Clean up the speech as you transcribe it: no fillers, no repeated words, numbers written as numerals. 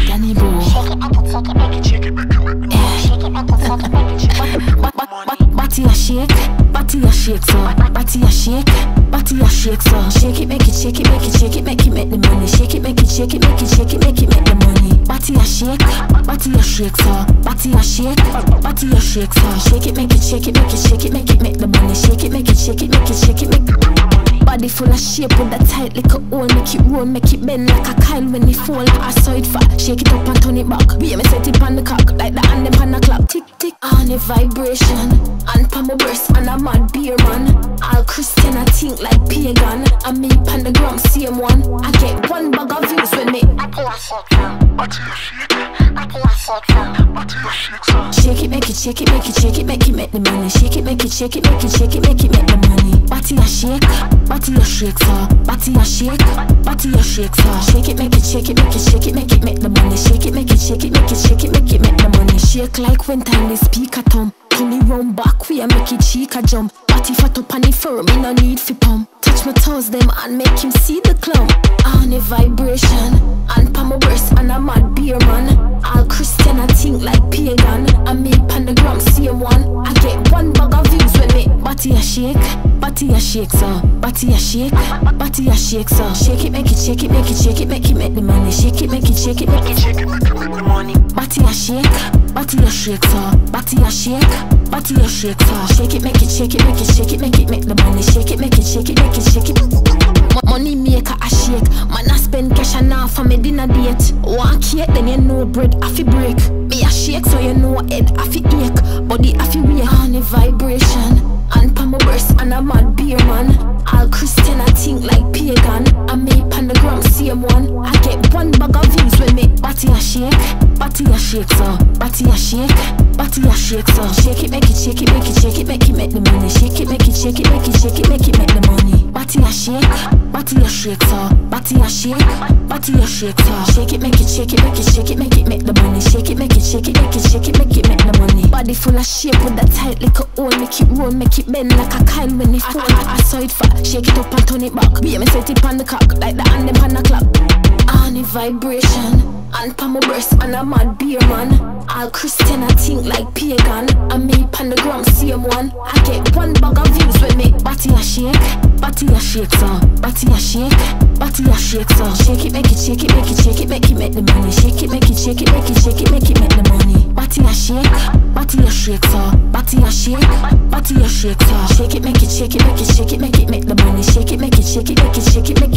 Daniboo. Body a shake, body a shake so, body a shake, body a shake so. Shake it, make it, shake it, make it, shake it, make it, make the money. Shake it, make it, shake it, make it, shake it, make it, make the money. Body a shake so, body a shake so. Shake it, make it, shake it, make it, shake it, make it, make the money. Shake it, make it, shake it, make it, shake it, make the money. Body full of shape with that tight little hole. Make it roll, make it bend like a Kyle when it fall. I saw it fat, shake it up and turn it back. Me set it on the cock like the hand them on the clock. Tick tick on a vibration, and pa my breast and a mad beer man. All Christian I think like pagan, and me pan the gram same one. I get one bag of views when me shake it, make it, shake it, make it, shake it, make it, make the money. Shake it, make it, shake it, make it, shake it, make it, make the money. Body a shake so, body a shake so. Shake it, make it, shake it, make it, shake it, make it, make the money. Shake it, make it, shake it, make it, shake it, make it, make the money. Shake like when time they speak at home. Turn it round back, we a make it cheek a jump. Body fat up on the firm, me no need fi pump. Touch my toes them and make him see the clump. On a vibration, and pa my breast and a mad beer man. All Christian I think like pagan, and me pan the gram same one. I get one bag of views when me body a shake so, body a shake so. Shake it, make it, shake it, make it, shake it, make it, make the money. Shake it, make it, shake it, make it, shake it, make it, make the money. Body a shake so, body a shake so. Shake it, make it, shake it, make it, shake it, make it, make the money. Shake it, make it, shake it, make it, shake it. Money maker a shake, man I spend cash and now for me dinner date. One cake, then you know bread I fi break. Me a shake so you know head I fi ache, body I fi wake. On a vibration, and pa my breast and a mad beer man. All Christian I think like pagan, and me pan the gram same one. I get one bag of views when me body a shake so, body a shake so. Shake it, make it, shake it, make it, shake it, make it, make the money. Shake it, make it, shake it, make it, shake it, make it, make the money. Body a shake so, body a shake so. Shake it, make it, shake it, make it, shake it, make it, make the money. Shake it, make it, shake it, make it, shake it, make it, make the money. Body full of shape with that tight little hole. Make it roll, make it bend like a Kyle when it fall. I saw it fat, shake it up and turn it back. Me set it on the cock like the hand them on the clock. On a vibration, and pa my breast and a mad beer man. All Christian I think like pagan, and me pan the gram same one. I get one bag of views when me body a shake so, body a shake so. Shake it, make it, shake it, make it, shake it, make it, make the money. Shake it, make it, shake it, make it, shake it, make it, make the money. Body a shake so, body a shake so. Shake it, make it, shake it, make it, shake it, make it, make the money. Shake it, make it, shake it, make it, shake it, make it.